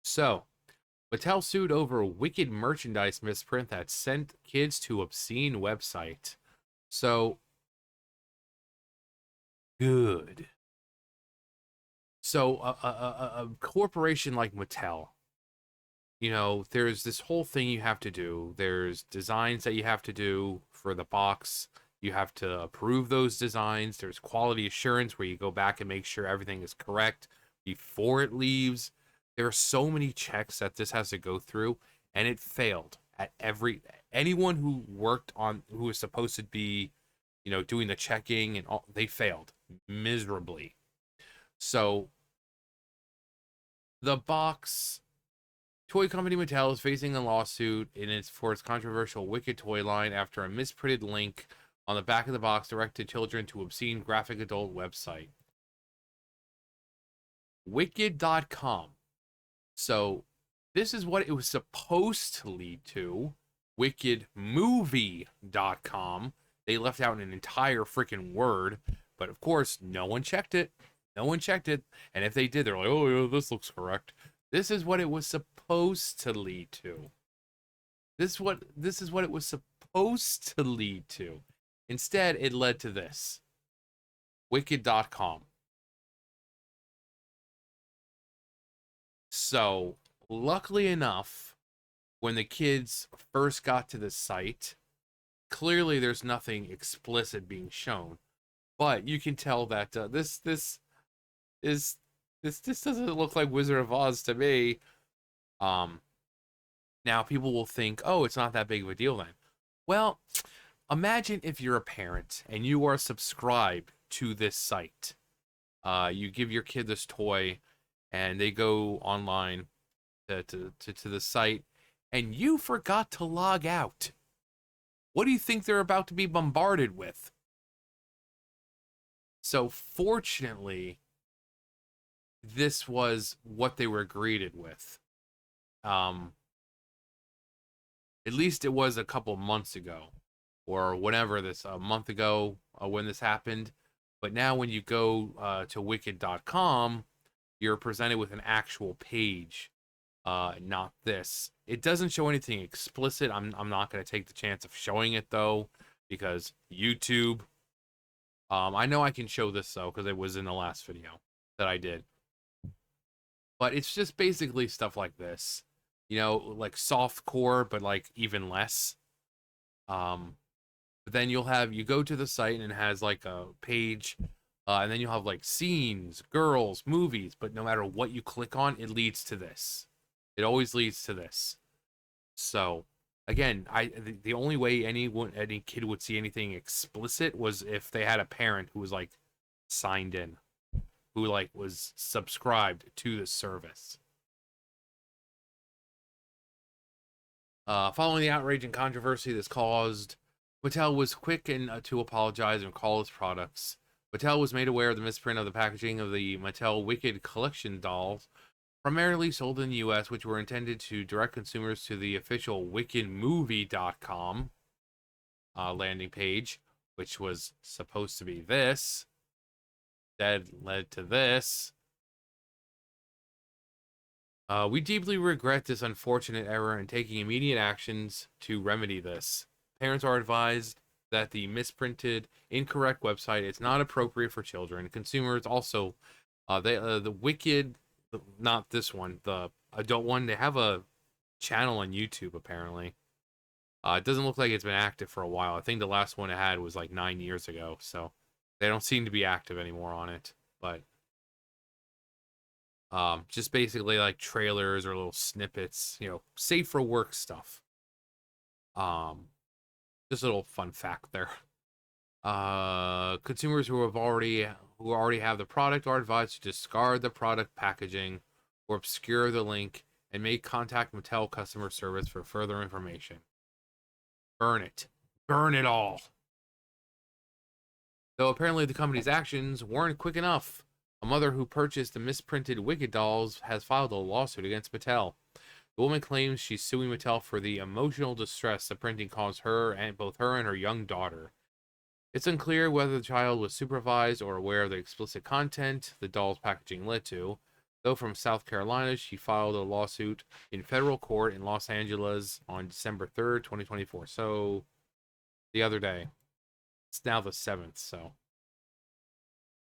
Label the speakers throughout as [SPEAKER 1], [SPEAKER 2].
[SPEAKER 1] So, Mattel sued over wicked merchandise misprint that sent kids to obscene website. So, good. So, a corporation like Mattel, there's this whole thing you have to do. There's designs that you have to do for the box. You have to approve those designs. There's quality assurance where you go back and make sure everything is correct before it leaves. There are so many checks that this has to go through, and it failed at anyone who was supposed to be, doing the checking and all, they failed miserably. So the box toy company Mattel is facing a lawsuit for its controversial Wicked toy line after a misprinted link on the back of the box directed children to obscene graphic adult website. Wicked.com. So this is what it was supposed to lead to. Wickedmovie.com. They left out an entire freaking word, but of course, no one checked it. No one checked it. And if they did, they're like, oh, yeah, this looks correct. This is what it was supposed to lead to. This is what it was supposed to lead to. Instead, it led to this. Wicked.com. So, luckily enough, when the kids first got to the site, clearly there's nothing explicit being shown, but you can tell that this doesn't look like Wizard of Oz to me. Now people will think, oh, it's not that big of a deal then. Well, imagine if you're a parent and you are subscribed to this site. You give your kid this toy, and they go online to the site, and you forgot to log out. What do you think they're about to be bombarded with? So fortunately, this was what they were greeted with. At least it was a couple months ago, or whenever a month ago when this happened. But now when you go to wicked.com, you're presented with an actual page, not this. It doesn't show anything explicit. I'm not going to take the chance of showing it, though, because YouTube. I know I can show this, though, because it was in the last video that I did. But it's just basically stuff like this. Like soft core, but like even less. But then you go to the site and it has like a page, and then you'll have like scenes, girls, movies, but no matter what you click on, it leads to this. It always leads to this. So again, the only way any kid would see anything explicit was if they had a parent who was like signed in, who like was subscribed to the service. Following the outrage and controversy this caused, Mattel was quick to apologize and call its products. Mattel was made aware of the misprint of the packaging of the Mattel Wicked collection dolls, primarily sold in the US, which were intended to direct consumers to the official wickedmovie.com landing page, which was supposed to be this. That led to this. We deeply regret this unfortunate error and taking immediate actions to remedy this. Parents are advised that the misprinted, incorrect website is not appropriate for children. Consumers also, the Wicked, not this one, the adult one, they have a channel on YouTube apparently. It doesn't look like it's been active for a while. I think the last one it had was like 9 years ago, so they don't seem to be active anymore on it. But just basically like trailers or little snippets, safe for work stuff. Just a little fun fact there. Consumers who already have the product are advised to discard the product packaging or obscure the link and may contact Mattel customer service for further information. Burn it. Burn it all. Though apparently the company's actions weren't quick enough, a mother who purchased the misprinted Wicked dolls has filed a lawsuit against Mattel. The woman claims she's suing Mattel for the emotional distress the printing caused both her and her young daughter. It's unclear whether the child was supervised or aware of the explicit content the doll's packaging led to, Though from South Carolina, she filed a lawsuit in federal court in Los Angeles on December 3rd, 2024. So the other day. It's now the 7th, so.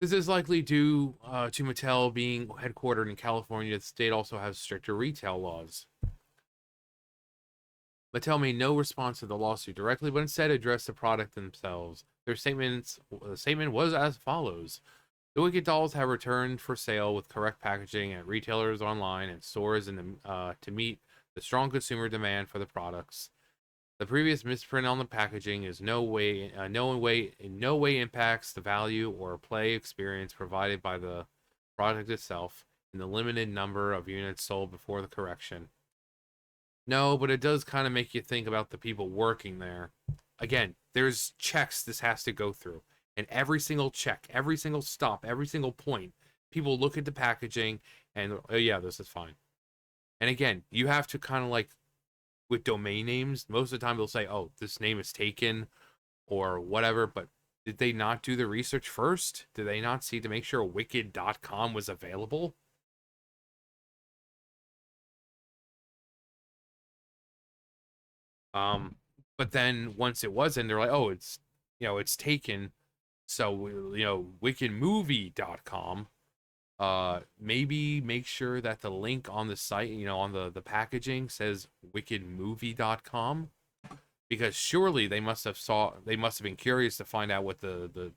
[SPEAKER 1] This is likely due to Mattel being headquartered in California. The state also has stricter retail laws. Mattel made no response to the lawsuit directly, but instead addressed the product themselves. The statement was as follows. The Wicked dolls have returned for sale with correct packaging at retailers online and stores to meet the strong consumer demand for the products. The previous misprint on the packaging is in no way impacts the value or play experience provided by the product itself in the limited number of units sold before the correction. No, but it does kind of make you think about the people working there. Again, there's checks this has to go through. And every single check, every single stop, every single point, people look at the packaging and, oh yeah, this is fine. And again, you have to kind of like, with domain names, most of the time they'll say, oh, this name is taken or whatever, but did they not do the research first? Did they not see to make sure wicked.com was available? But then once it wasn't, they're like, oh, it's taken. So, wickedmovie.com, maybe make sure that the link on the site, on the packaging says wickedmovie.com, because surely they must have been curious to find out what the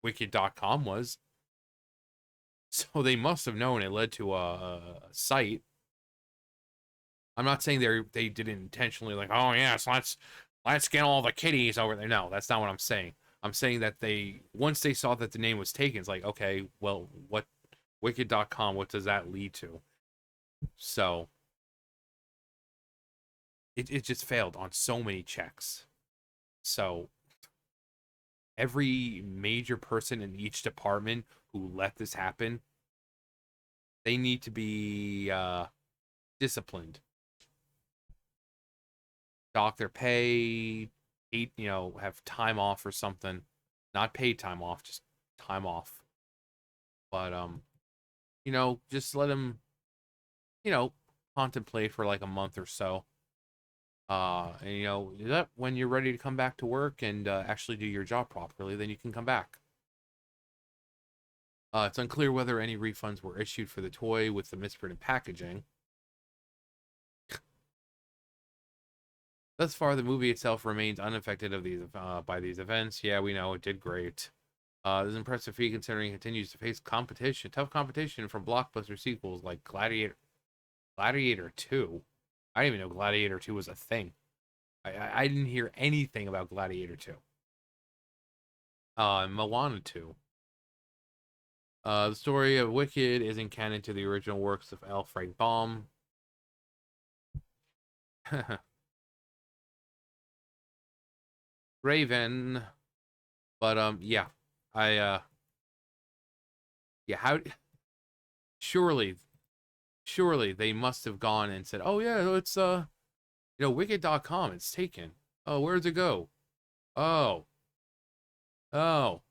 [SPEAKER 1] wicked.com was. So they must have known it led to a site. I'm not saying they did it intentionally, like, oh yes, let's get all the kitties over there. No, that's not what I'm saying. I'm saying that once they saw that the name was taken, it's like, okay, well, what wicked.com, what does that lead to? So it just failed on so many checks. So every major person in each department who let this happen, they need to be disciplined. Dock their pay, have time off or something. Not paid time off, just time off. But just let them, contemplate for like a month or so. And that when you're ready to come back to work and actually do your job properly, then you can come back. It's unclear whether any refunds were issued for the toy with the misprinted packaging. Thus far, the movie itself remains unaffected by these events. Yeah, we know it did great. This is impressive feat considering it continues to face tough competition from blockbuster sequels like Gladiator 2. I didn't even know Gladiator 2 was a thing. I didn't hear anything about Gladiator 2. Moana 2. The story of Wicked isn't canon to the original works of L. Frank Baum. Raven. But yeah. Yeah, surely they must have gone and said, "Oh yeah, it's wicked.com, it's taken. Oh, where'd it go? Oh. Oh.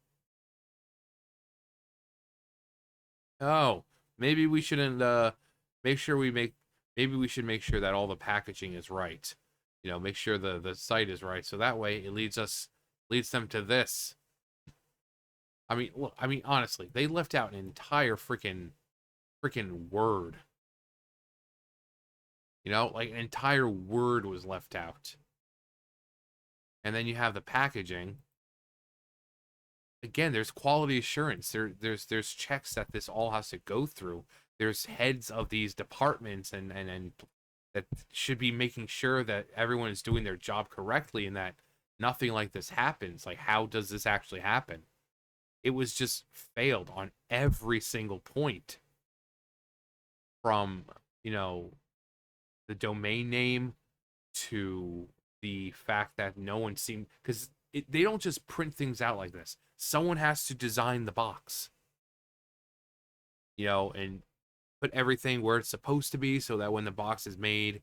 [SPEAKER 1] Oh. Maybe we shouldn't make sure we make maybe we should make sure that all the packaging is right. Make sure the site is right, so that way it leads them to this. I mean, look, honestly, they left out an entire freaking word. Like an entire word was left out. And then you have the packaging. Again, there's quality assurance. There's checks that this all has to go through. There's heads of these departments and that should be making sure that everyone is doing their job correctly and that nothing like this happens. Like, how does this actually happen? It was just failed on every single point. From, the domain name to the fact that no one seemed, because they don't just print things out like this. Someone has to design the box, and put everything where it's supposed to be so that when the box is made,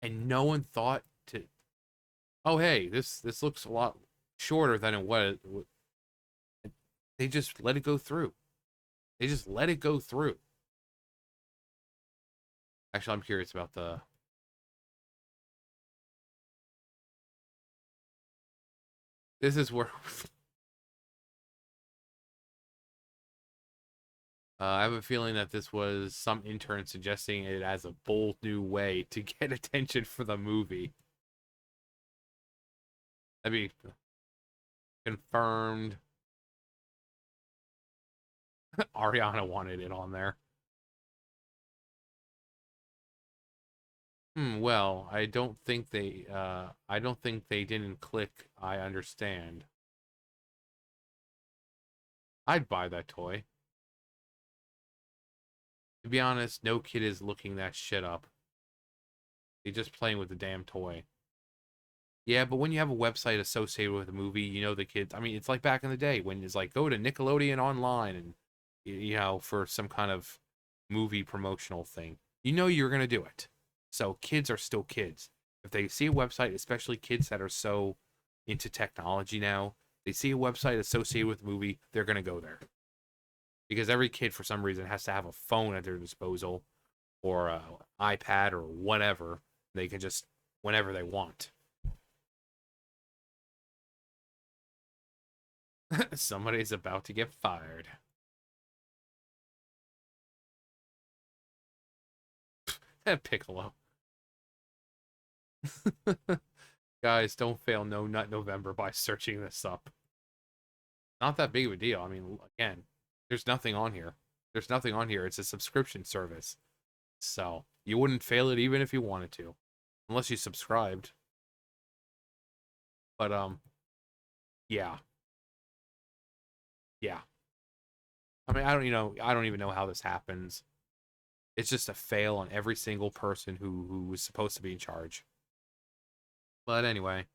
[SPEAKER 1] and no one thought to, oh hey, this looks a lot shorter than it was. They just let it go through. They just let it go through. Actually, I'm curious about the. This is where I have a feeling that this was some intern suggesting it as a bold new way to get attention for the movie. That'd be confirmed. Ariana wanted it on there. Well, I don't think they didn't click I understand. I'd buy that toy. To be honest, no kid is looking that shit up. They're just playing with the damn toy. Yeah, but when you have a website associated with a movie, you know the kids. I mean, it's like back in the day when it's like go to Nickelodeon online and you know for some kind of movie promotional thing. You know you're gonna do it. So kids are still kids. If they see a website, especially kids that are so into technology now, they see a website associated with a movie, they're gonna go there because every kid for some reason has to have a phone at their disposal or a iPad or whatever. They can just whenever they want. Somebody's about to get fired. Piccolo. Guys, don't fail No Nut November by searching this up. Not that big of a deal. I mean, again, there's nothing on here. There's nothing on here. It's a subscription service. So you wouldn't fail it even if you wanted to. Unless you subscribed. But yeah. Yeah. I mean, I don't even know how this happens. It's just a fail on every single person who was supposed to be in charge. But anyway,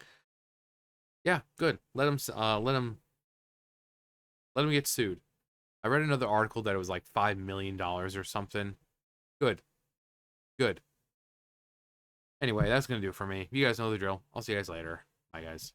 [SPEAKER 1] yeah, good. Let him get sued. I read another article that it was like $5 million or something. Good, good. Anyway, that's gonna do it for me. You guys know the drill. I'll see you guys later. Bye, guys.